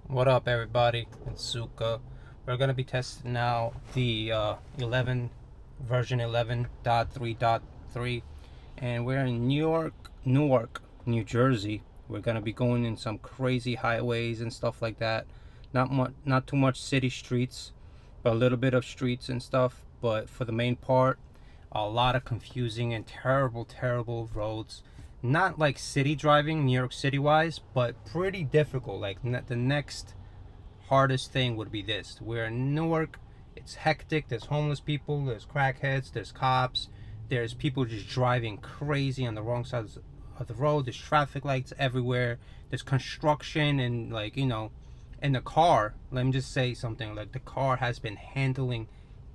What up, everybody? It's Suka. We're gonna be testing now the 11 version 11.3.3, and we're in Newark, New Jersey. We're gonna be going in some crazy highways and stuff like that. Not too much city streets, but a little bit of streets and stuff. But for the main part, a lot of confusing and terrible roads. Not like city driving, New York City wise, but pretty difficult. Like the next hardest thing would be this. We're in Newark. It's hectic. There's homeless people. There's crackheads. There's cops. There's people just driving crazy on the wrong side of the road. There's traffic lights everywhere. There's construction and and the car. Let me just say something. Like the car has been handling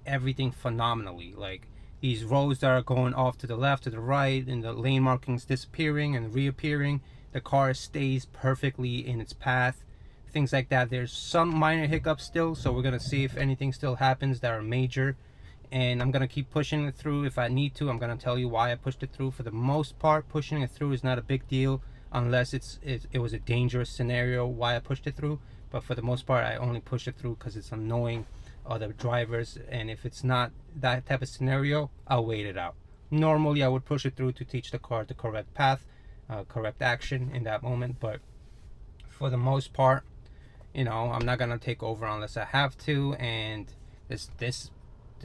everything phenomenally. Like these roads that are going off to the left, to the right, and the lane markings disappearing and reappearing. The car stays perfectly in its path. Things like that. There's some minor hiccups still, so we're gonna see if anything still happens that are major. And I'm gonna keep pushing it through if I need to. I'm gonna tell you why I pushed it through. For the most part, pushing it through is not a big deal unless it was a dangerous scenario why I pushed it through. But for the most part, I only push it through because it's annoying other drivers, and if it's not that type of scenario, I'll wait it out. Normally I would push it through to teach the car the correct path, correct action in that moment, but for the most part, I'm not gonna take over unless I have to. And this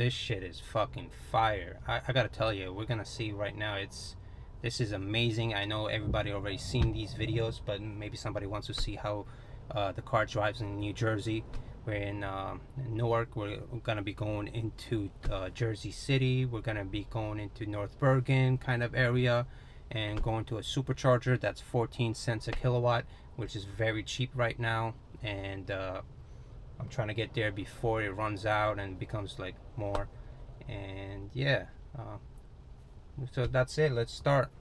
shit is fucking fire. I gotta tell you, we're gonna see right now. This is amazing. I know everybody already seen these videos, but maybe somebody wants to see how the car drives in New Jersey. We're in Newark. We're gonna be going into Jersey City. We're gonna be going into North Bergen kind of area, and going to a supercharger that's 14 cents a kilowatt, which is very cheap right now. And I'm trying to get there before it runs out and becomes like more. And yeah, so that's it. Let's start.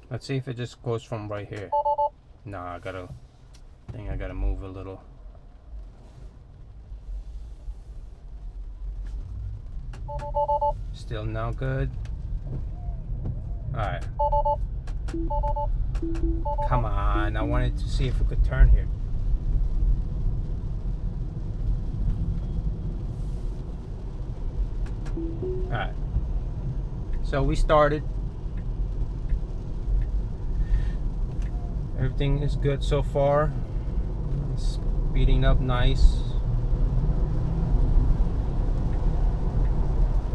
Let's see if it just goes from right here. Nah, I gotta move a little. Still no good. Alright. Come on, I wanted to see if we could turn here. Alright. So we started. Everything is good so far. It's speeding up nice.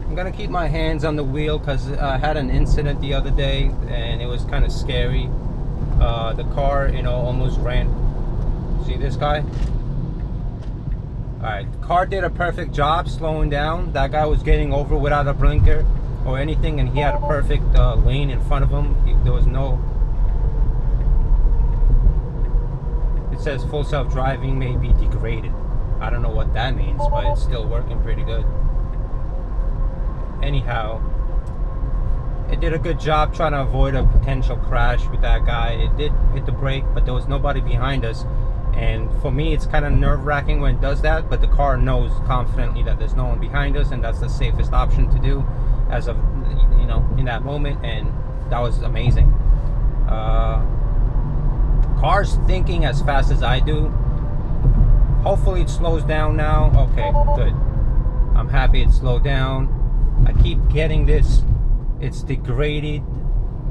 I'm gonna keep my hands on the wheel because I had an incident the other day and it was kind of scary. The car, almost ran. See this guy? Alright, the car did a perfect job slowing down. That guy was getting over without a blinker or anything, and he had a perfect lane in front of him. There was no... It says full self-driving may be degraded. I don't know what that means, but it's still working pretty good. Anyhow, it did a good job trying to avoid a potential crash with that guy. It did hit the brake, but there was nobody behind us. And for me, it's kind of nerve-wracking when it does that, but the car knows confidently that there's no one behind us, and that's the safest option to do as of, in that moment. And that was amazing. Car's thinking as fast as I do. Hopefully it slows down now. Okay, good. I'm happy it slowed down. I keep getting this, it's degraded,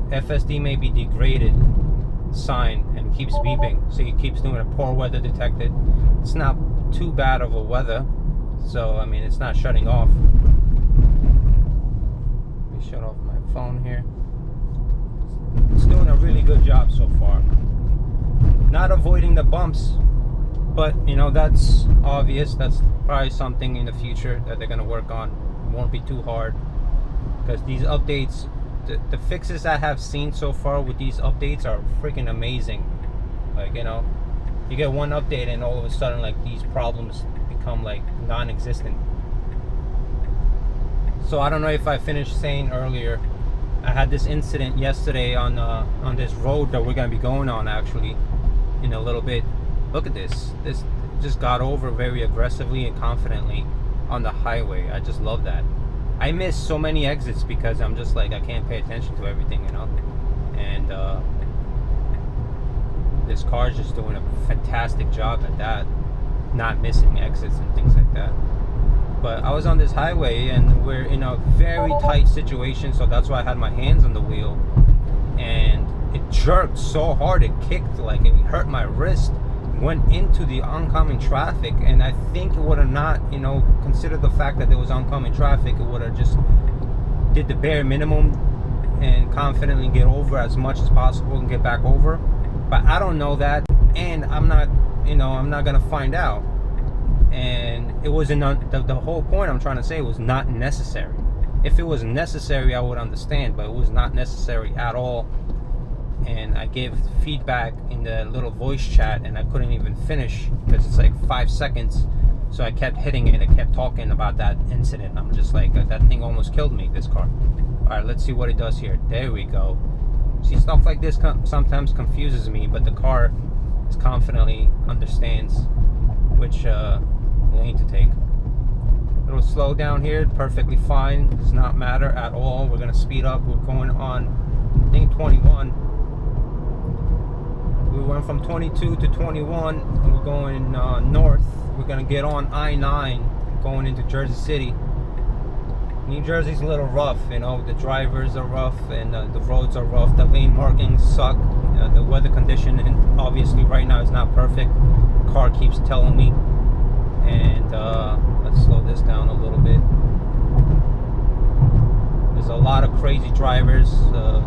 FSD may be degraded sign, and keeps beeping. So it keeps doing a poor weather detected. It's not too bad of a weather, so I mean it's not shutting off. Let me shut off my phone here. It's doing a really good job so far. Not avoiding the bumps, but that's obvious. That's probably something in the future that they're gonna work on. It won't be too hard because these updates, the fixes I have seen so far with these updates are freaking amazing. Like, you get one update and all of a sudden like these problems become like non-existent. So I don't know if I finished saying earlier, I had this incident yesterday on this road that we're gonna be going on actually in a little bit. Look at this just got over very aggressively and confidently on the highway. I just love that. I miss so many exits because I'm just like, I can't pay attention to everything, And car is just doing a fantastic job at that, not missing exits and things like that. But I was on this highway and we're in a very tight situation, so that's why I had my hands on the wheel, and it jerked so hard, it kicked, like it hurt my wrist, went into the oncoming traffic. And I think it would have not, considered the fact that there was oncoming traffic, it would have just did the bare minimum and confidently get over as much as possible and get back over. But I don't know that, and I'm not gonna find out. And it wasn't the whole point I'm trying to say was not necessary. If it was necessary, I would understand, but it was not necessary at all. And I gave feedback in the little voice chat, and I couldn't even finish because it's like 5 seconds. So I kept hitting it and kept talking about that incident. I'm just like, that thing almost killed me, this car. All right, let's see what it does here. There we go. See, stuff like this sometimes confuses me, but the car confidently understands which lane to take. It'll slow down here, perfectly fine. Does not matter at all. We're gonna speed up. We're going on, I think, 21. We went from 22 to 21, and we're going north. We're gonna get on I-9 going into Jersey City. New Jersey's a little rough, the drivers are rough, and the roads are rough. The lane markings suck. The weather condition, and obviously right now is not perfect. Car keeps telling me. And let's slow this down a little bit. There's a lot of crazy drivers, a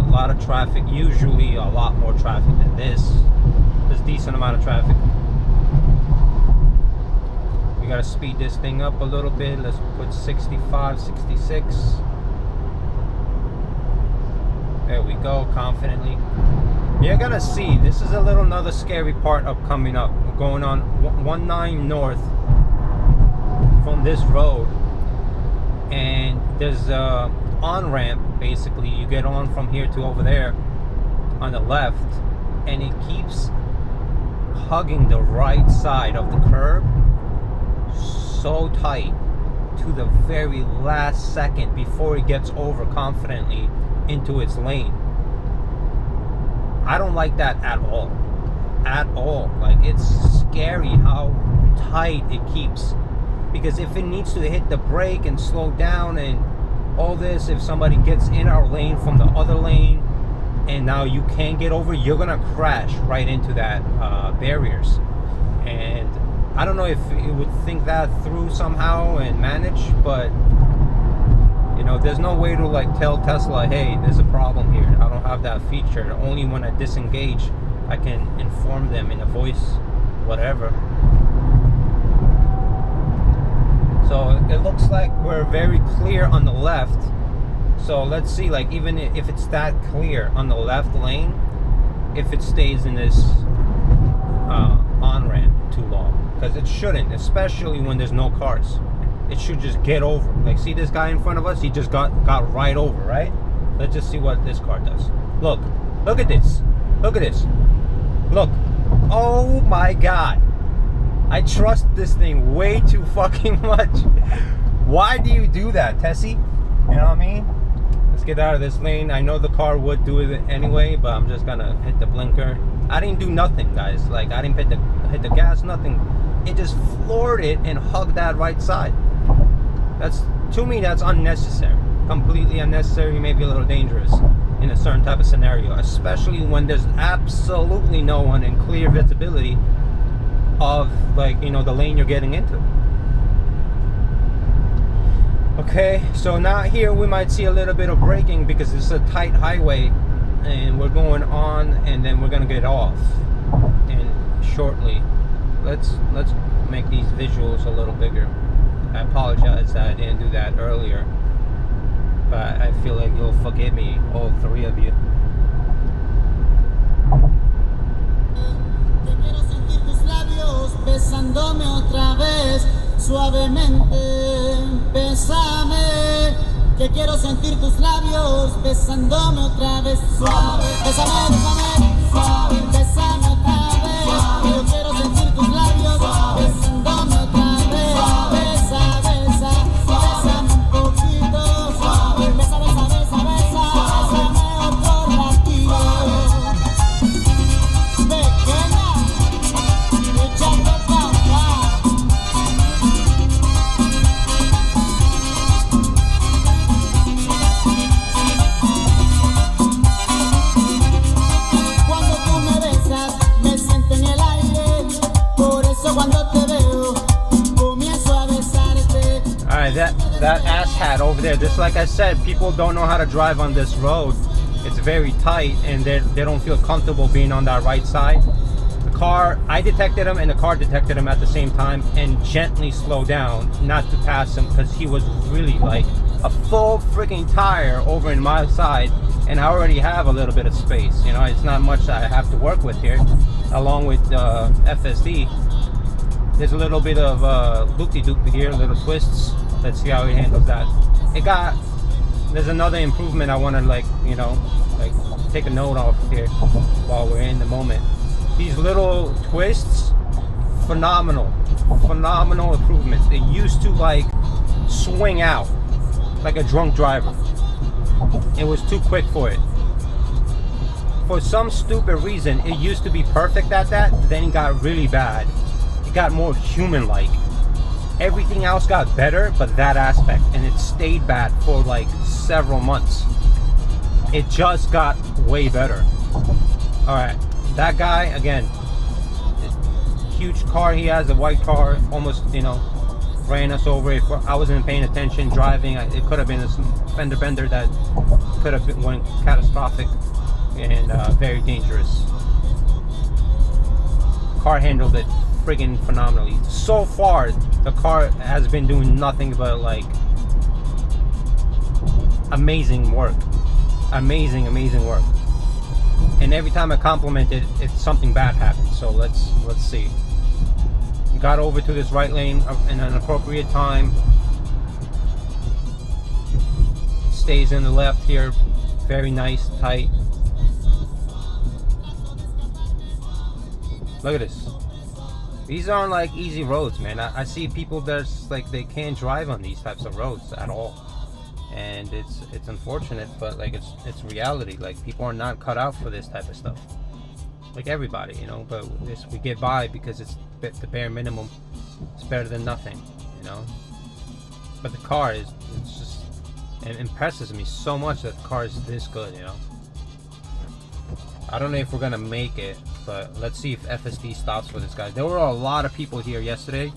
lot of traffic, usually a lot more traffic than this. There's a decent amount of traffic. We gotta speed this thing up a little bit. Let's put 65, 66. There we go, confidently. You're gonna see, this is another scary part of coming up. We're going on 19 north from this road, and there's a on-ramp. Basically, you get on from here to over there on the left, and it keeps hugging the right side of the curb so tight to the very last second before it gets over confidently into its lane. I don't like that at all. At all. Like, it's scary how tight it keeps. Because if it needs to hit the brake and slow down and all this, if somebody gets in our lane from the other lane and now you can't get over, you're gonna crash right into that barriers. And I don't know if it would think that through somehow and manage, but there's no way to tell Tesla, hey, there's a problem here. I don't have that feature. Only when I disengage, I can inform them in a voice, whatever. So it looks like we're very clear on the left. So let's see, even if it's that clear on the left lane, if it stays in this on-ramp too long, because it shouldn't, especially when there's no cars. It should just get over. See this guy in front of us? He just got right over, right? Let's just see what this car does. Look at this. Look at this. Look. Oh my God. I trust this thing way too fucking much. Why do you do that, Tessie? You know what I mean? Let's get out of this lane. I know the car would do it anyway, but I'm just gonna hit the blinker. I didn't do nothing, guys. I didn't hit the gas, nothing. It just floored it and hugged that right side. To me, that's unnecessary. Completely unnecessary, maybe a little dangerous in a certain type of scenario, especially when there's absolutely no one in clear visibility of the lane you're getting into. Okay, so now here we might see a little bit of braking because it's a tight highway and we're going on, and then we're gonna get off and shortly. Let's make these visuals a little bigger. I apologize that I didn't do that earlier, but I feel like you'll forgive me, all three of you. Que quiero sentir tus labios besándome otra vez, suavemente, bésame. Que quiero sentir tus labios besándome otra vez, suave. Bésame, bésame, suave. Bésame otra vez. Yo quiero sentir tus labios besándome otra vez. Besa, besa, bésame un poquito. Besa, besa, besa, besa. Bésame otro ratito. had over there. This, like I said, people don't know how to drive on this road. It's very tight, and they don't feel comfortable being on that right side. The car, I detected him, and the car detected him at the same time, and gently slowed down, not to pass him, because he was really like a full freaking tire over in my side, and I already have a little bit of space. You know, it's not much that I have to work with here, along with FSD. There's a little bit of loopy-doop here, little twists. Let's see how he handles that. There's another improvement I want to, like, you know, like take a note off here while we're in the moment. These little twists, phenomenal improvements. It used to like swing out like a drunk driver. It was too quick for it. For some stupid reason, it used to be perfect at that, then it got really bad. It got more human-like. Everything else got better, but that aspect, and it stayed bad for like several months. It just got way better. All right, that guy again, huge car he has, a white car, almost, you know, ran us over. If I wasn't paying attention driving, it could have been a fender bender that could have been one catastrophic and very dangerous. Car handled it friggin' phenomenally. So far, the car has been doing nothing but like amazing work. Amazing work. And every time I compliment it, something bad happens. So let's see. Got over to this right lane in an appropriate time. Stays in the left here. Very nice, tight. Look at this. These aren't like easy roads, man. I see people that's like they can't drive on these types of roads at all, and it's unfortunate, but like it's reality. Like people are not cut out for this type of stuff. Like everybody, you know. But this we get by because it's the bare minimum. It's better than nothing, you know. But the car it impresses me so much that the car is this good, you know. I don't know if we're gonna make it, but let's see if FSD stops for this guy. There were a lot of people here yesterday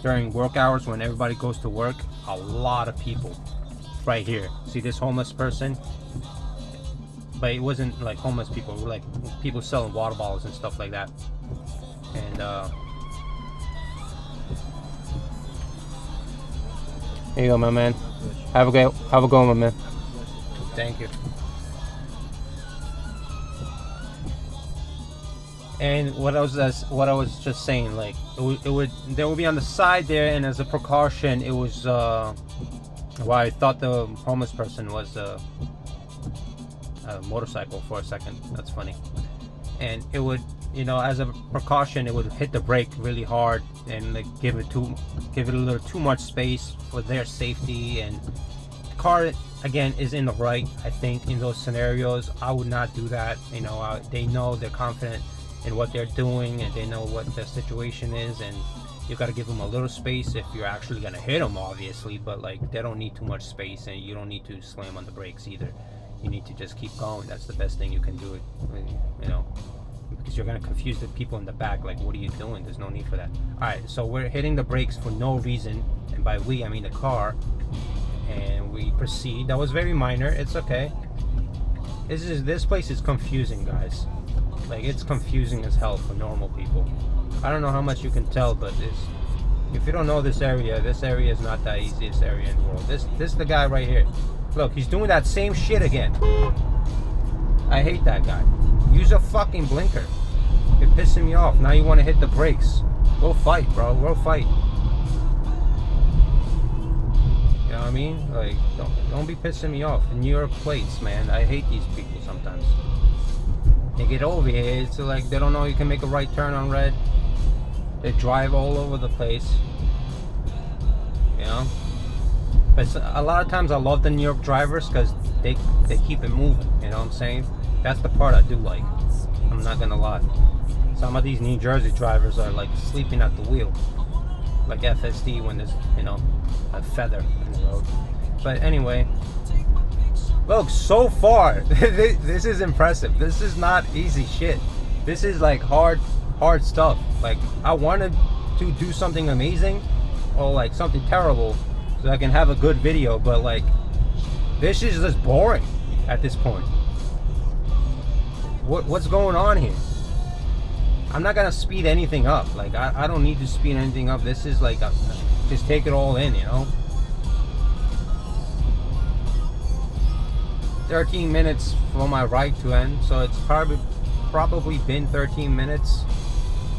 during work hours when everybody goes to work. A lot of people right here. See this homeless person? But it wasn't like homeless people. It were like people selling water bottles and stuff like that. And here you go, my man. Have a good one, my man. Thank you. And what I was just saying, like there would be on the side there, and as a precaution, it was well, I thought the homeless person was a motorcycle for a second. That's funny. And it would, you know, as a precaution, it would hit the brake really hard and like give it a little too much space for their safety. And the car again is in the right, I think, in those scenarios. I would not do that. You know, they know, they're confident in what they're doing, and they know what the situation is, and you got to give them a little space if you're actually going to hit them, obviously, but like they don't need too much space, and you don't need to slam on the brakes either. You need to just keep going. That's the best thing you can do, you know, because you're going to confuse the people in the back, like, what are you doing? There's no need for that. All right, so we're hitting the brakes for no reason, and by we I mean the car, and we proceed. That was very minor. It's okay. This place is confusing, guys. Like, it's confusing as hell for normal people. I don't know how much you can tell, but if you don't know this area is not the easiest area in the world. This is the guy right here. Look, he's doing that same shit again. I hate that guy. Use a fucking blinker. You're pissing me off. Now you want to hit the brakes. Go fight, bro. Go fight. You know what I mean? Like, don't be pissing me off. New York plates, man. I hate these people sometimes. They get over here, it's like they don't know you can make a right turn on red. They drive all over the place, you know. But a lot of times I love the New York drivers because they keep it moving, you know what I'm saying? That's the part I do like. I'm not gonna lie. Some of these New Jersey drivers are like sleeping at the wheel, like FSD when there's, you know, a feather in the road. But anyway, look, so far, this is impressive. This is not easy shit. This is like hard stuff. Like, I wanted to do something amazing or like something terrible, so I can have a good video. But like, this is just boring at this point. What's going on here? I'm not gonna speed anything up. Like, I don't need to speed anything up. This is like just take it all in, you know. 13 minutes for my right to end, so it's probably been 13 minutes.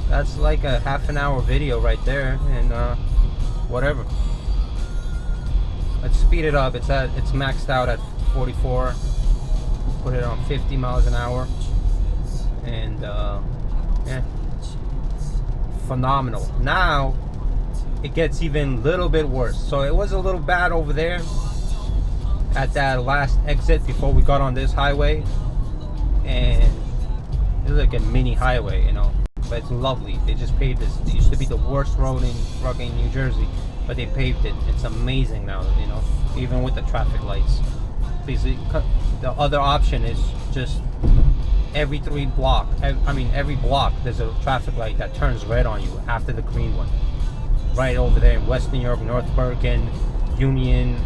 That's like a half an hour video right there, and whatever. Let's speed it up. It's maxed out at 44. Put it on 50 miles an hour, and yeah, phenomenal. Now it gets even a little bit worse. So it was a little bad over there at that last exit before we got on this highway, and it's like a mini highway, you know, but it's lovely. They just paved this. It used to be the worst road in fucking New Jersey, but they paved it. It's amazing now, you know, even with the traffic lights. Please, the other option is just every every block there's a traffic light that turns red on you after the green one. Right over there in West New York, North Bergen, Union,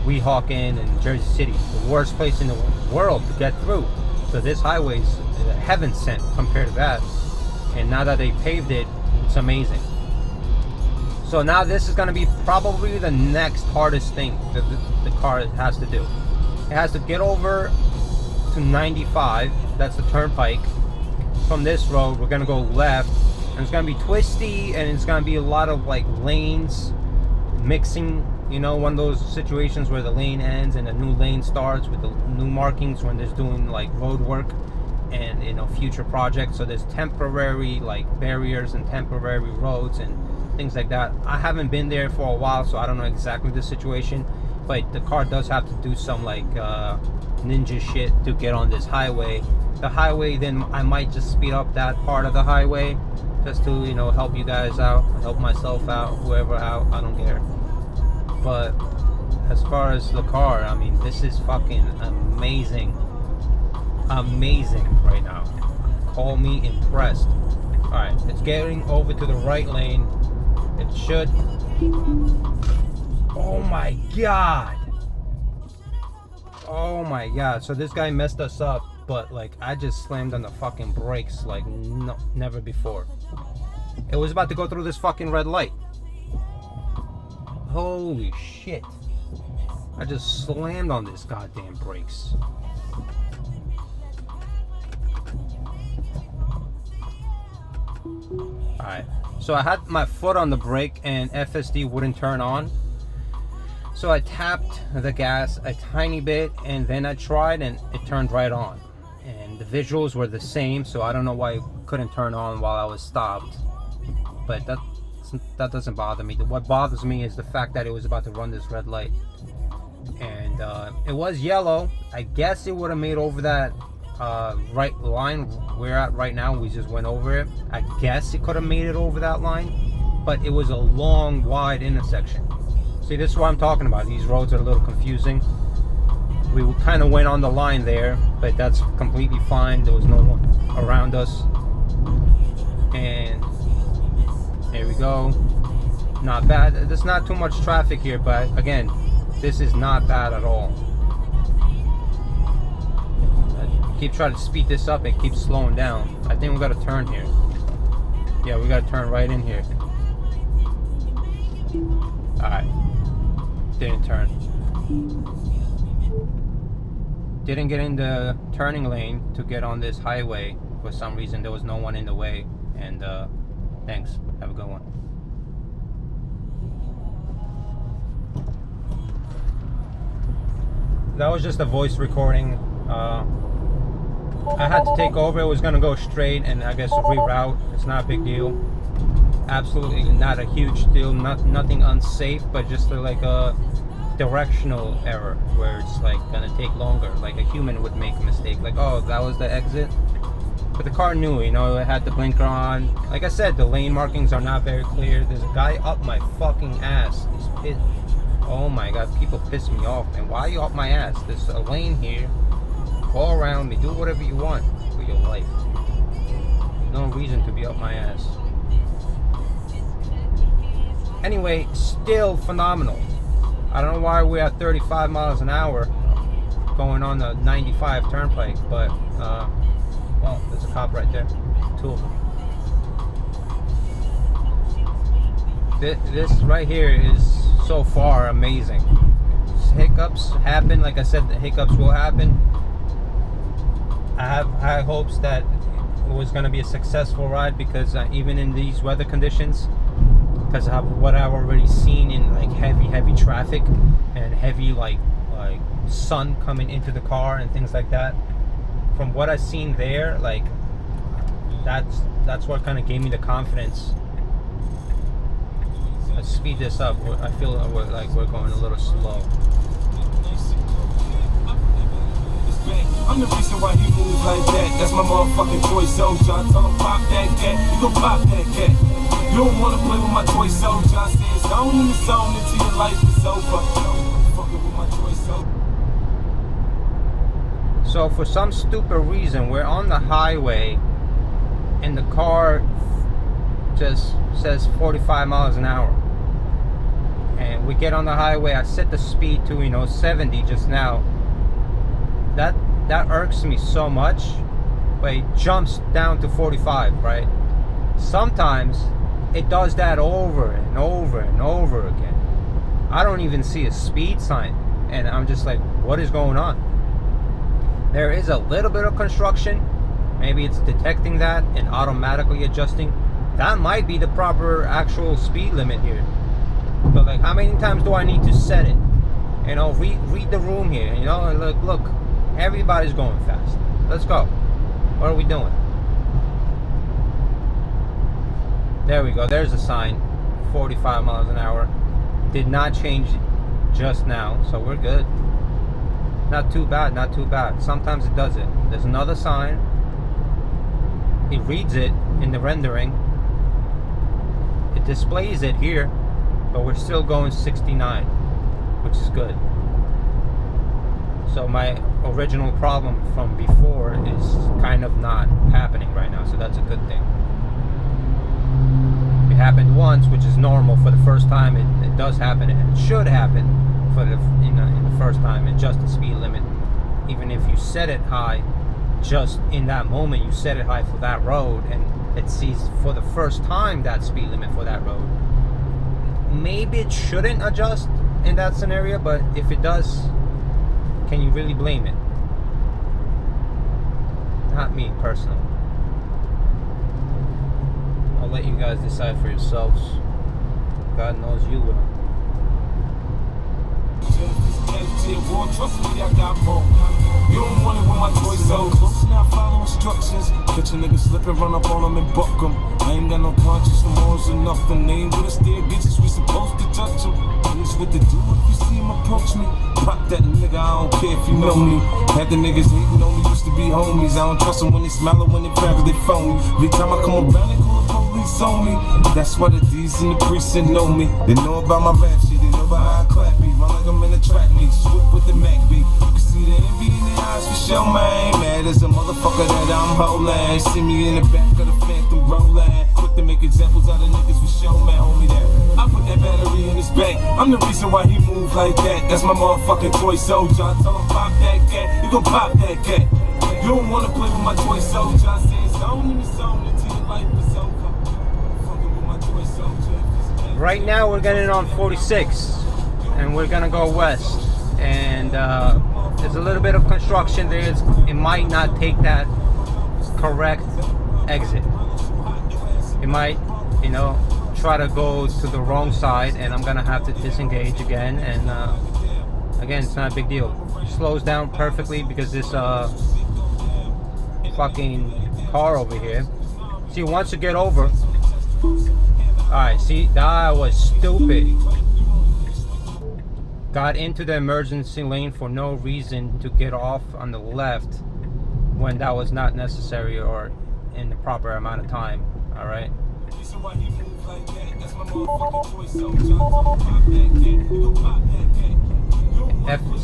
Weehawken, and Jersey City, the worst place in the world to get through. So this highway's heaven sent compared to that. And now that they paved it, it's amazing. So now this is going to be probably the next hardest thing that the car has to do. It has to get over to 95, that's the turnpike. From this road, we're going to go left, and it's going to be twisty, and it's going to be a lot of like lanes mixing, you know, one of those situations where the lane ends and a new lane starts with the new markings when there's doing like road work and, you know, future projects. So there's temporary like barriers and temporary roads and things like that. I haven't been there for a while, so I don't know exactly the situation, but the car does have to do some like ninja shit to get on this highway. The highway, then I might just speed up that part of the highway just to, you know, help you guys out, help myself out, whoever out, I don't care. But as far as the car, I mean, this is fucking amazing right now. Call me impressed. Alright, it's getting over to the right lane. It should. Oh my god. Oh my god. So this guy messed us up, but like I just slammed on the fucking brakes like never before. It was about to go through this fucking red light. Holy shit. I just slammed on this goddamn brakes. Alright, so I had my foot on the brake and FSD wouldn't turn on. So I tapped the gas a tiny bit and then I tried and it turned right on. And the visuals were the same, so I don't know why it couldn't turn on while I was stopped. But that doesn't bother me. What bothers me is the fact that it was about to run this red light. And it was yellow. I guess it would have made over that right line we're at right now. We just went over it. I guess it could have made it over that line, but it was a long, wide intersection. See, this is what I'm talking about. These roads are a little confusing. We kind of went on the line there, but that's completely fine. There was no one around us. And there we go. Not bad. There's not too much traffic here, but again, this is not bad at all. I keep trying to speed this up, it keeps slowing down. I think we got to turn here. Yeah, we got to turn right in here. Alright. Didn't turn. Didn't get in the turning lane to get on this highway. For some reason, there was no one in the way. And thanks. Have a good one. That was just a voice recording. I had to take over. It was gonna go straight and I guess reroute. It's not a big deal. Absolutely not a huge deal. Nothing unsafe, but just like a directional error where it's like gonna take longer. Like a human would make a mistake. Like, oh, that was the exit. But the car knew, you know, it had the blinker on. Like I said, the lane markings are not very clear. There's a guy up my fucking ass. He's pissed. Oh my god, people piss me off, man. Why are you up my ass? There's a lane here. Go around me, do whatever you want for your life. No reason to be up my ass. Anyway, still phenomenal. I don't know why we're at 35 miles an hour going on the 95 turnpike, but well, there's a cop right there. Two of them. This right here is so far amazing. Hiccups happen, like I said, the hiccups will happen. I have high hopes that it was going to be a successful ride, because even in these weather conditions, because of what I've already seen in like heavy traffic and heavy like sun coming into the car and things like that, from what I've seen there, like that's what kind of gave me the confidence. Let's speed this up. I feel like we're going a little slow. I'm the reason why he moves like that. That's my motherfucking toy soldier. I tell him pop that cat, you gon' pop that cat. You don't wanna play with my toy soldier. I say it's on in the zone until your life is over. Fucking with my toy soldier. So for some stupid reason, we're on the highway and the car just says 45 miles an hour. And we get on the highway, I set the speed to 70 just now. That irks me so much, but it jumps down to 45, right? Sometimes it does that over and over and over again. I don't even see a speed sign, and I'm just like, what is going on? There is a little bit of construction. Maybe it's detecting that and automatically adjusting. That might be the proper actual speed limit here. But like, how many times do I need to set it? Read the room here. Look, everybody's going fast. Let's go. What are we doing? There we go. There's a sign. 45 miles an hour. Did not change just now, so we're good. Not too bad, not too bad. Sometimes it does it. There's another sign. It reads it in the rendering. It displays it here, but we're still going 69, which is good. So my original problem from before is kind of not happening right now, so that's a good thing. It happened once, which is normal. For the first time, it does happen, and it should happen for the in the first time. Adjust the speed limit, even if you set it high. Just in that moment, you set it high for that road, and it sees for the first time that speed limit for that road. Maybe it shouldn't adjust in that scenario, but if it does, can you really blame it? Not me personally. I'll let you guys decide for yourselves. God knows you will. Trust me, I got more. You don't want it with my toy soldiers. Now follow instructions. Catch a nigga slipping, run up on him and buck him. I ain't got no conscience, no morals or nothing. They ain't with us there, bitches, we supposed to touch them. That's what to do if you see him approach me. Pop that nigga, I don't care if you know me. Had the niggas hating on me, used to be homies. I don't trust them when they smile or when they crack, they phone me. Every time I come around, they call the police on me. That's why the D's in the precinct know me. They know about my rap shit, they know about how I clap me. Run like I'm in a track meet, swoop with the Mac beat. You can see the envy in their eyes for sure, man. Mad as a motherfucker that I'm holding. See me in the back of the Phantom rolling. Quick to make examples out of niggas for sure, man. Hold me there. I put that battery in his back. I'm the reason why he move like that. That's my motherfucking toy soldier. I tell him pop that cat, you gon' pop that cat. You don't wanna play with my toy soldier. I say it's on in the zone until your life is over. Fucking with my toy soldier. Right now we're getting on 46, and we're gonna go west. And there's a little bit of construction there. It might not take that correct exit. It might, try to go to the wrong side, and I'm gonna have to disengage again. And again, it's not a big deal. It slows down perfectly because this fucking car over here. See, wants to get over. Alright, see, that was stupid. Got into the emergency lane for no reason to get off on the left when that was not necessary or in the proper amount of time. Alright.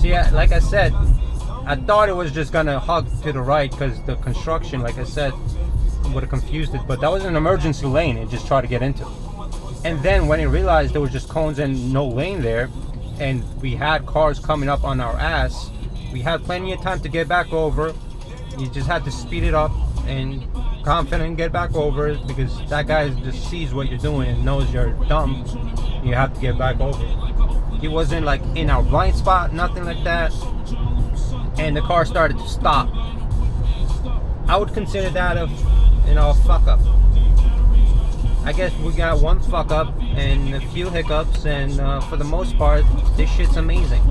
See, like I said, I thought it was just gonna hug to the right because the construction, like I said, would have confused it, but that was an emergency lane. It just tried to get into. And then when he realized there was just cones and no lane there, and we had cars coming up on our ass, we had plenty of time to get back over. You just had to speed it up and confident get back over it, because that guy just sees what you're doing and knows you're dumb. You have to get back over. He wasn't like in our blind spot, nothing like that. And the car started to stop. I would consider that a fuck up. I guess we got one fuck up and a few hiccups, and for the most part, this shit's amazing.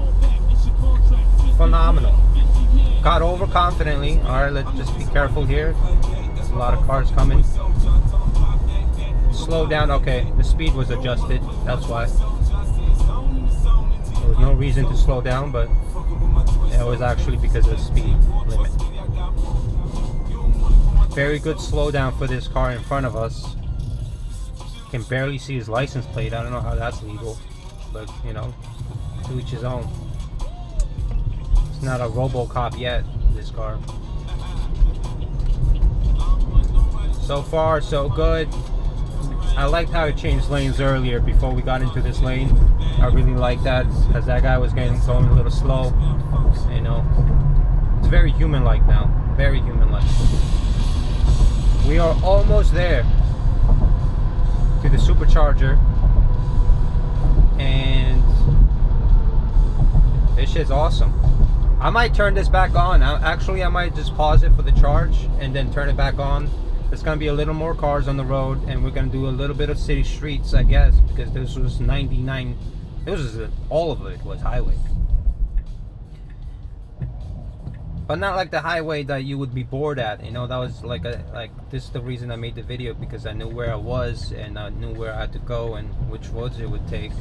Phenomenal. Got over confidently. Alright, let's just be careful here. There's a lot of cars coming. Slow down. Okay, the speed was adjusted. That's why. There was no reason to slow down, but it was actually because of the speed limit. Very good slowdown for this car in front of us. Can barely see his license plate. I don't know how that's legal, but you know, to each his own. It's not a RoboCop yet, this car. So far, so good. I liked how it changed lanes earlier before we got into this lane. I really like that, because that guy was going a little slow. You know, it's very human-like now. Very human-like. We are almost there to the supercharger, and this shit's awesome. I might turn this back on. I might just pause it for the charge and then turn it back on. There's gonna be a little more cars on the road, and we're gonna do a little bit of city streets, I guess, because this was 99. All of it was highway, but not like the highway that you would be bored at. You know, that was like this is the reason I made the video, because I knew where I was and I knew where I had to go and which roads it would take,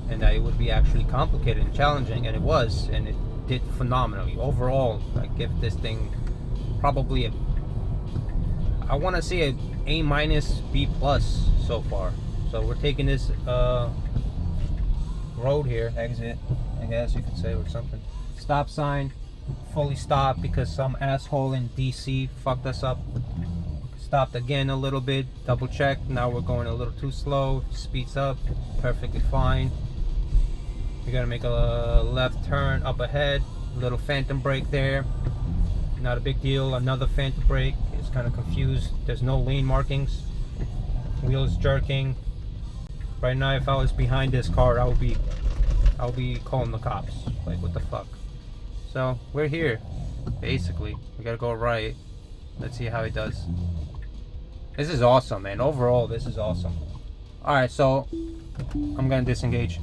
and that it would be actually complicated and challenging, and it was, and it did phenomenally. Overall, I give this thing probably I want to say a A- B+ so far. So we're taking this road here, exit, I guess you could say, or something. Stop sign, fully stopped because some asshole in DC fucked us up. Stopped again a little bit, double check. Now we're going a little too slow. Speeds up, perfectly fine. We gotta make a left turn up ahead. Little phantom brake there. Not a big deal. Another phantom brake. It's kind of confused. There's no lane markings. Wheels jerking. Right now, if I was behind this car, I would be calling the cops. Like, what the fuck? So we're here. Basically, we gotta go right. Let's see how it does. This is awesome, man. Overall, this is awesome. All right, so I'm gonna disengage.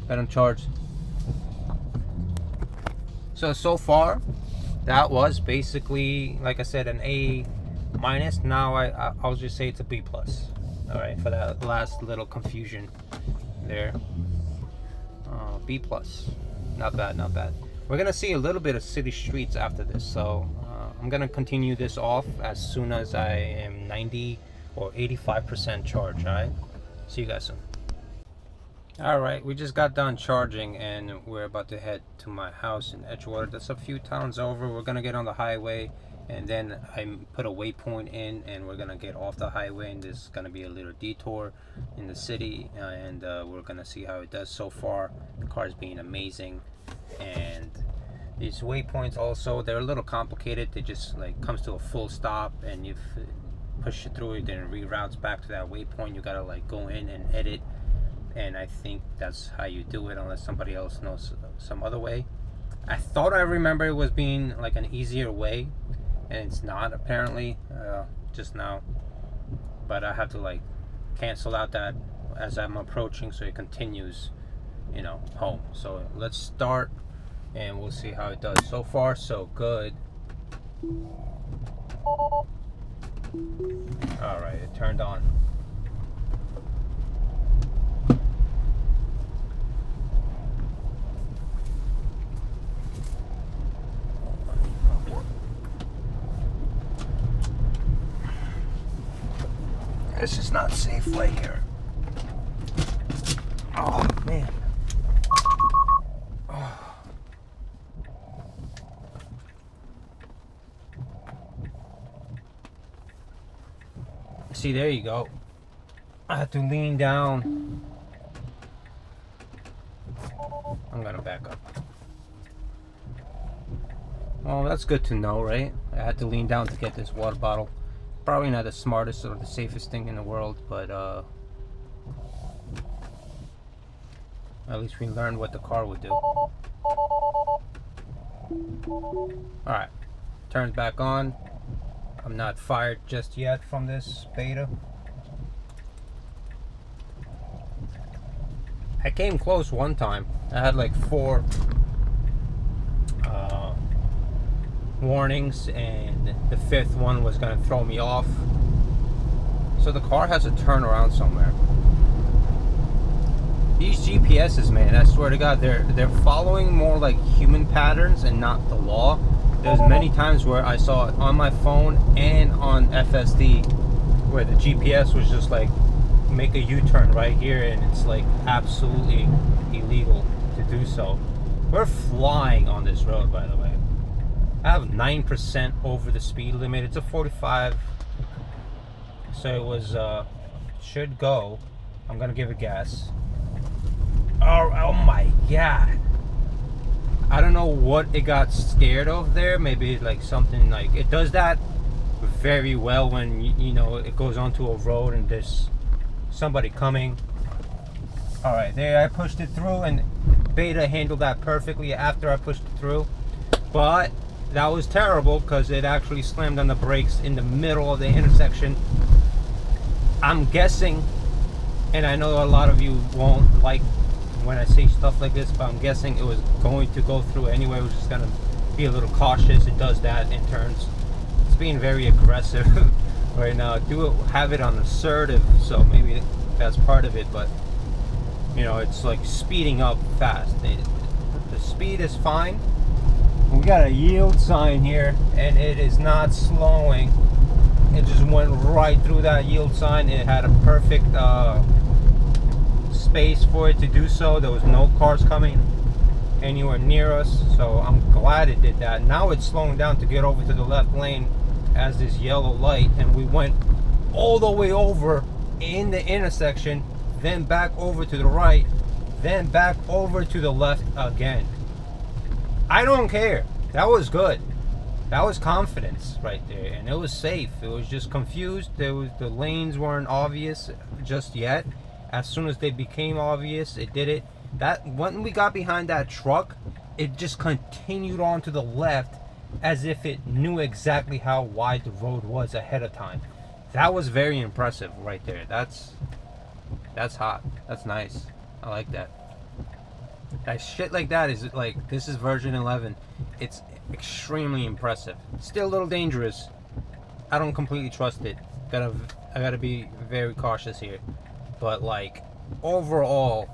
Got him charged. So far, that was basically, like I said, an A-. Now I'll just say it's a B+. All right, for that last little confusion there. B+. Not bad, not bad. We're gonna see a little bit of city streets after this, so I'm gonna continue this off as soon as I am 90 or 85% charged. All right, see you guys soon. Alright, we just got done charging and we're about to head to my house in Edgewater. That's a few towns over. We're gonna get on the highway, and then I put a waypoint in, and we're gonna get off the highway, and there's gonna be a little detour in the city, and we're gonna see how it does. So far the car's being amazing, and these waypoints also, they're a little complicated. They just like comes to a full stop, and you push it through it, then it reroutes back to that waypoint. You gotta like go in and edit, and I think that's how you do it, unless somebody else knows some other way. I thought I remember it was being like an easier way, and it's not apparently, just now. But I have to like cancel out that as I'm approaching, so it continues, you know, home. So let's start and we'll see how it does. So far so good. Alright, it turned on. This is not safe right here. Oh man. Oh. See, there you go. I had to lean down. I'm gonna back up. Well, that's good to know, right? I had to lean down to get this water bottle. Probably not the smartest or the safest thing in the world, but at least we learned what the car would do. Alright, turns back on. I'm not fired just yet from this beta. I came close one time. I had like 4 warnings, and the 5th one was gonna throw me off. So the car has to turn around somewhere. These GPSs, man, I swear to God, they're following more like human patterns and not the law. There's many times where I saw it on my phone and on FSD where the GPS was just like, make a U-turn right here, and it's like absolutely illegal to do so. We're flying on this road, by the way. I have 9% over the speed limit. It's a 45, so it was should go. I'm gonna give it gas. Oh my God, I don't know what it got scared of there. Maybe like something like, it does that very well when you know it goes onto a road and there's somebody coming. All right, there I pushed it through, and beta handled that perfectly after I pushed it through. But that was terrible because it actually slammed on the brakes in the middle of the intersection. I'm guessing, and I know a lot of you won't like when I say stuff like this, but I'm guessing it was going to go through anyway. It was just gonna be a little cautious. It does that in turns. It's being very aggressive right now. Have it on assertive, so maybe that's part of it, but you know, it's like speeding up fast. The speed is fine. We got a yield sign here, and it is not slowing. It just went right through that yield sign. It had a perfect space for it to do so. There was no cars coming anywhere near us, so I'm glad it did that. Now it's slowing down to get over to the left lane as this yellow light, and we went all the way over in the intersection, then back over to the right, then back over to the left again. I don't care. That was good. That was confidence right there, and it was safe. It was just confused. The lanes weren't obvious just yet. As soon as they became obvious, it did it. That when we got behind that truck, it just continued on to the left as if it knew exactly how wide the road was ahead of time. That was very impressive right there. That's hot. That's nice. I like that. That shit like that is like, this is version 11. It's extremely impressive. Still a little dangerous. I don't completely trust it. I gotta be very cautious here. But like, overall,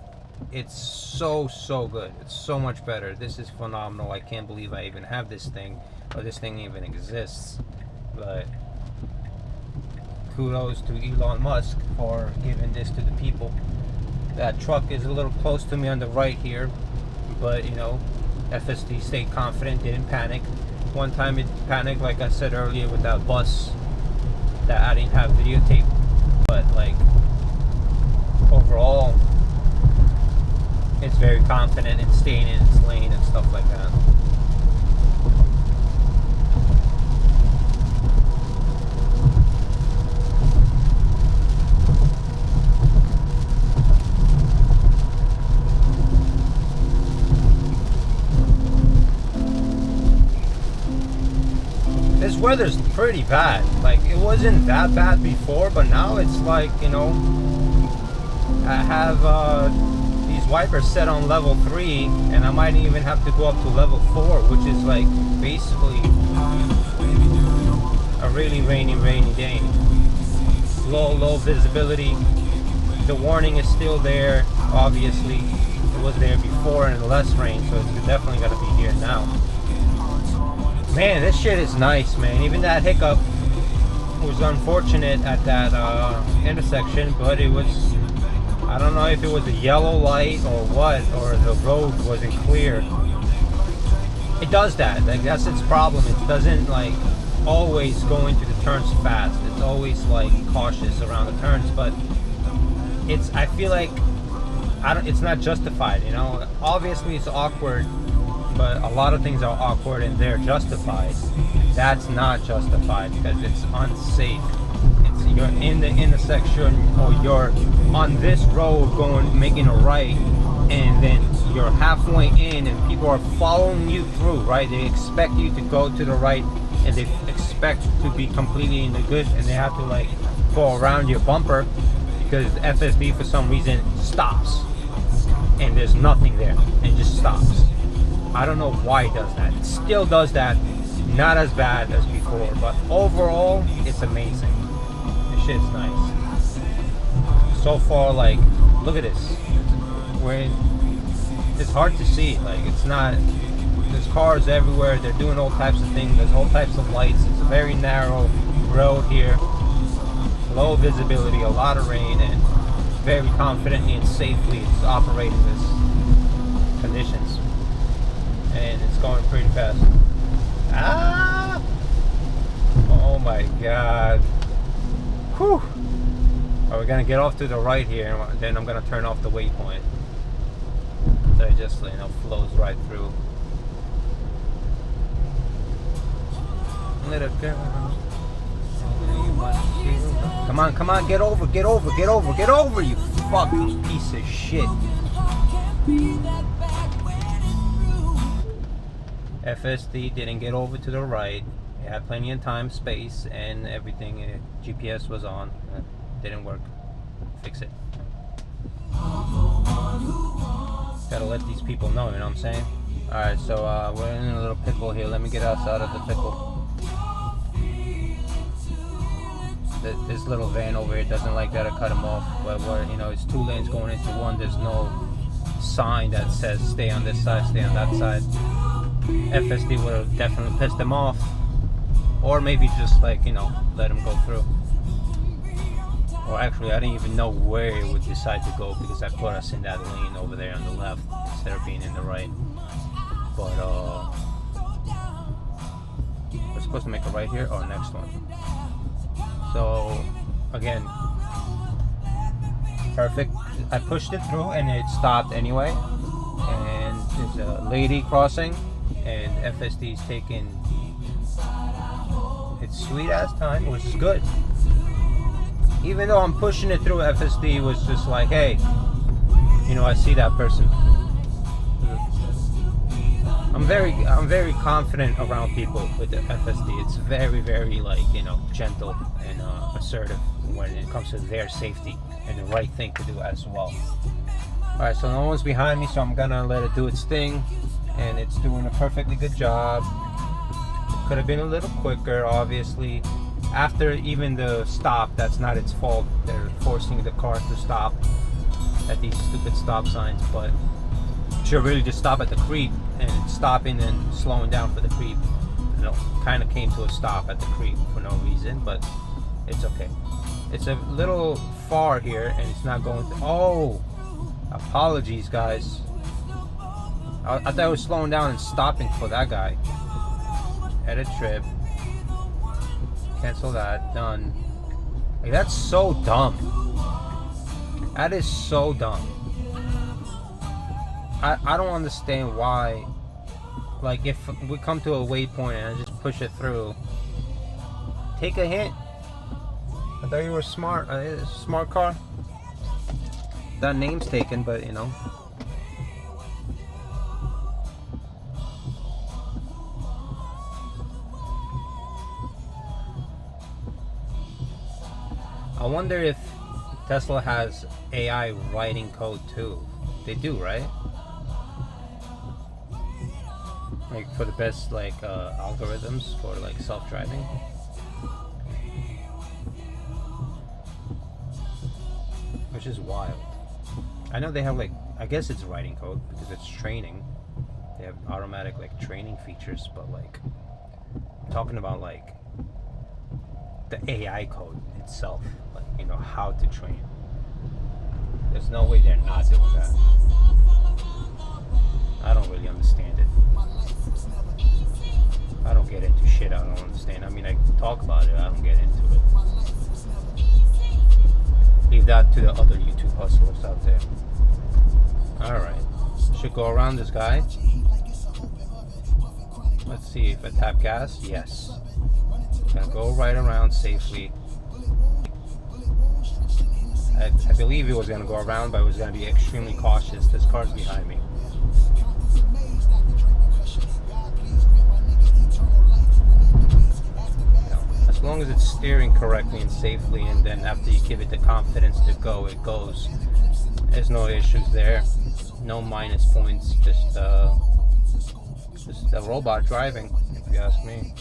it's so good. It's so much better. This is phenomenal. I can't believe I even have this thing, or this thing even exists. But kudos to Elon Musk for giving this to the people. That truck is a little close to me on the right here, but you know, FSD stayed confident, didn't panic. One time it panicked, like I said earlier, with that bus that I didn't have videotape, but like, overall, it's very confident in staying in its lane and stuff like that. This weather's pretty bad. Like, it wasn't that bad before, but now it's like, you know, I have these wipers set on level 3, and I might even have to go up to level 4, which is like basically a really rainy day. Low visibility. The warning is still there, obviously. It was there before and less rain, so it's definitely gonna be here now. Man, this shit is nice, man. Even that hiccup was unfortunate at that intersection, but it was, I don't know if it was a yellow light or what, or the road wasn't clear. It does that. Like, that's its problem. It doesn't like always go into the turns fast. It's always like cautious around the turns, but I feel like it's not justified, you know. Obviously it's awkward, but a lot of things are awkward and they're justified. That's not justified because it's unsafe. You're in the intersection, or you're on this road making a right, and then you're halfway in and people are following you through, right? They expect you to go to the right and they expect to be completely in the good, and they have to like go around your bumper because FSD for some reason stops and there's nothing there and it just stops. I don't know why it does that. It still does that, not as bad as before, but overall it's amazing. This shit's nice. So far, like, look at this. It's hard to see. Like, it's not. There's cars everywhere. They're doing all types of things. There's all types of lights. It's a very narrow road here. Low visibility, a lot of rain, and very confidently and safely it's operating this conditions. And it's going pretty fast. Ah! Oh my god. Whew. We're gonna get off to the right here, and then I'm gonna turn off the waypoint. So it just, you know, flows right through. Let it go. Come on, come on, get over, you fucking piece of shit. FSD didn't get over to the right. It had plenty of time, space, and everything. GPS was on. It didn't work. Fix it. Gotta let these people know, you know what I'm saying? Alright, so we're in a little pickle here. Let me get us out of the pickle. This little van over here doesn't like that I cut him off. But you know, it's 2 lanes going into one. There's no sign that says stay on this side, stay on that side. FSD would have definitely pissed him off. Or maybe just, like, you know, let him go through. Or actually, I didn't even know where it would decide to go because I put us in that lane over there on the left instead of being in the right. But we're supposed to make a right here. Oh, next one. So again, perfect. I pushed it through and it stopped anyway. And there's a lady crossing, and FSD's taking its sweet ass time, which is good. Even though I'm pushing it through, FSD was just like, hey, you know, I see that person. I'm very confident around people with the FSD. It's very, very, like, you know, gentle and assertive when it comes to their safety and the right thing to do as well. Alright, so no one's behind me, so I'm gonna let it do its thing, and it's doing a perfectly good job. Could have been a little quicker, obviously. After even the stop, that's not its fault. They're forcing the car to stop at these stupid stop signs, but it should really just stop at the creep, and stopping and slowing down for the creep, you know, kind of came to a stop at the creep for no reason, but it's okay. It's a little far here, and it's not going to. Oh, apologies, guys. I thought I was slowing down and stopping for that guy. Edit trip. Cancel that. Done. Like, that's so dumb. That is so dumb. I don't understand why. Like, if we come to a waypoint and I just push it through, take a hint. I thought you were smart. Smart car. That name's taken, but you know. I wonder if Tesla has AI writing code too. They do, right? Like, for the best, like, algorithms for, like, self-driving. Which is wild. I know they have, like, I guess it's writing code because it's training. They have automatic, like, training features, but, like, I'm talking about, like, the AI code itself, like, you know, how to train. There's no way they're not doing that. I don't really understand it. I don't get into shit I don't understand. I mean, I talk about it, I don't get into it. Leave that to the other YouTube hustlers out there. Alright. Should go around this guy. Let's see if I tap gas. Yes. Gonna go right around safely. I believe he was gonna go around, but I was gonna be extremely cautious. This car's behind me. As long as it's steering correctly and safely, and then after you give it the confidence to go, it goes. There's no issues there. No minus points. Just a robot driving, if you ask me.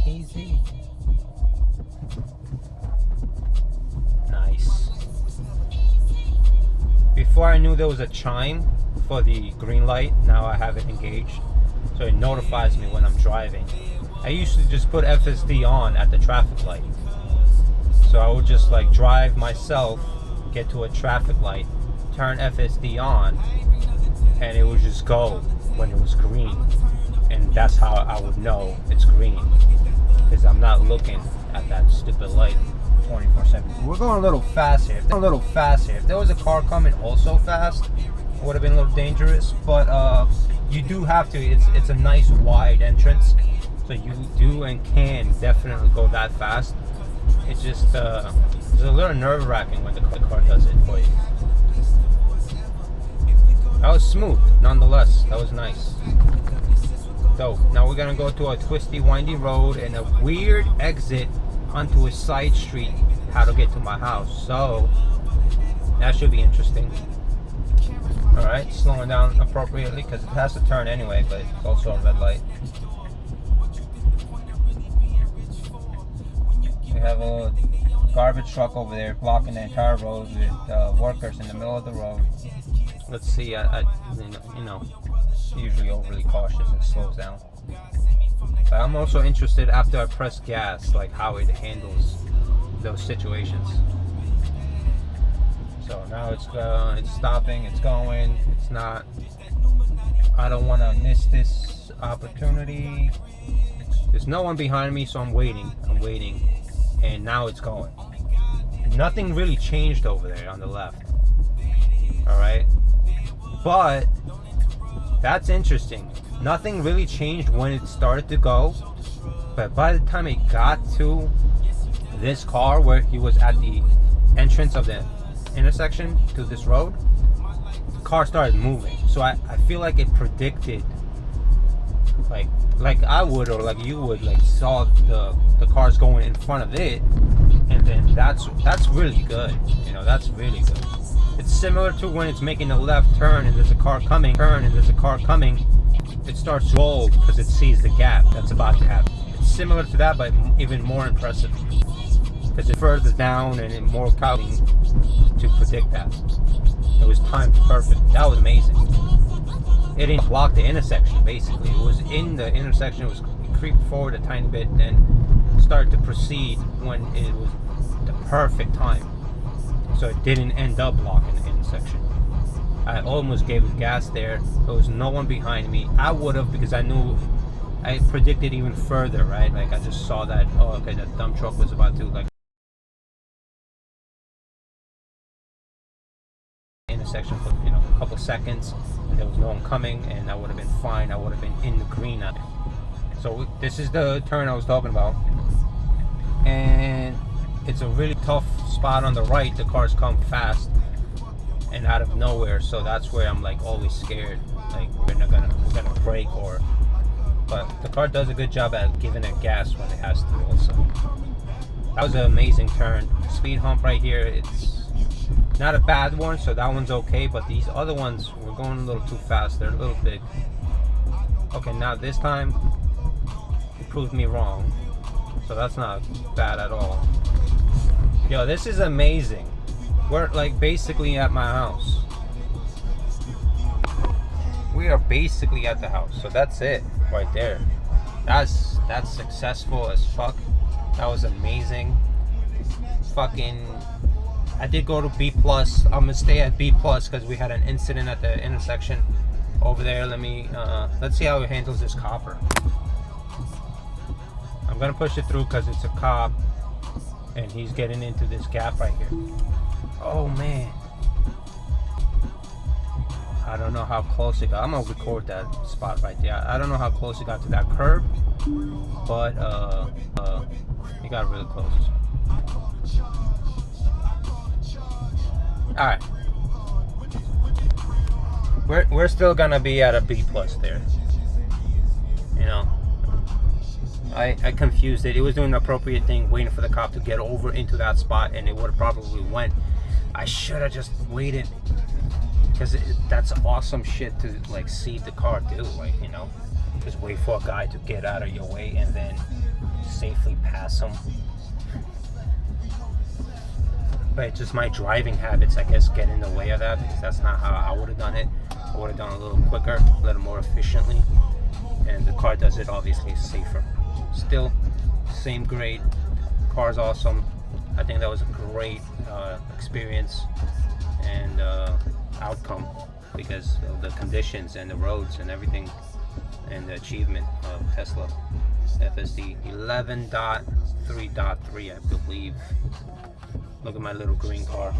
Easy. Nice. Before I knew there was a chime for the green light, now I have it engaged, so it notifies me when I'm driving. I used to just put FSD on at the traffic light, so I would just like drive myself, get to a traffic light, turn FSD on, and it would just go when it was green, and that's how I would know it's green, because I'm not looking at that stupid light 24/7. We're going a little fast here. If there was a car coming also fast, it would have been a little dangerous. But you do have to. It's a nice wide entrance, so you do and can definitely go that fast. It just it's a little nerve-wracking when the car does it for you. That was smooth, nonetheless. That was nice. So now we're gonna go to a twisty, windy road and a weird exit onto a side street. How to get to my house? So that should be interesting. All right, slowing down appropriately because it has to turn anyway, but it's also a red light. We have a garbage truck over there blocking the entire road with workers in the middle of the road. Let's see. I usually overly cautious and slows down. But I'm also interested after I press gas, like how it handles those situations. So now it's stopping, it's going, it's not. I don't want to miss this opportunity. There's no one behind me, so I'm waiting, and now it's going. Nothing really changed over there on the left. All right, but that's interesting. Nothing really changed when it started to go, but by the time it got to this car where he was at the entrance of the intersection to this road, the car started moving. So I feel like it predicted, like I would, or like you would, like saw the cars going in front of it, and then that's really good. You know, that's really good. It's similar to when it's making a left turn and there's a car coming, it starts to roll because it sees the gap that's about to happen. It's similar to that, but even more impressive because it's further down and it more calculating to predict that. It was timed perfect. That was amazing. It didn't block the intersection, basically. It was in the intersection. It creeped forward a tiny bit, and then started to proceed when it was the perfect time. So it didn't end up blocking the intersection. I almost gave it gas there. There was no one behind me. I would have, because I knew, I predicted even further, right? Like I just saw that, oh, okay, that dump truck was about to like intersection for a couple seconds, and there was no one coming, and I would have been fine. I would have been in the green now. So this is the turn I was talking about, and it's a really tough spot on the right. The cars come fast and out of nowhere, so that's where I'm like always scared, like we're gonna brake, but the car does a good job at giving it gas when it has to also. That was an amazing turn. Speed hump right here, it's not a bad one, so that one's okay, but these other ones, we're going a little too fast. They're a little big. Okay, now this time it proved me wrong, so that's not bad at all. Yo, this is amazing. We're like basically at my house. We are basically at the house, so that's it right there. That's successful as fuck. That was amazing. I did go to B plus. I'm gonna stay at B plus because we had an incident at the intersection over there. Let's see how it handles this copper. I'm gonna push it through because it's a cop and he's getting into this gap right here. Oh man, I don't know how close it got. I'm gonna record that spot right there. I don't know how close it got to that curb, but it got really close. All right, we're still gonna be at a B plus there. You know, I confused it. It was doing the appropriate thing, waiting for the cop to get over into that spot, and it would have probably went. I should have just waited, because that's awesome shit to like see the car do. Like, you know, just wait for a guy to get out of your way and then safely pass him. But just my driving habits, I guess, get in the way of that, because that's not how I would have done it. I would have done it a little quicker, a little more efficiently, and the car does it obviously safer. Still, same grade. Car's awesome. I think that was a great experience and outcome because of the conditions and the roads and everything, and the achievement of Tesla FSD 11.3.3, I believe. Look at my little green car.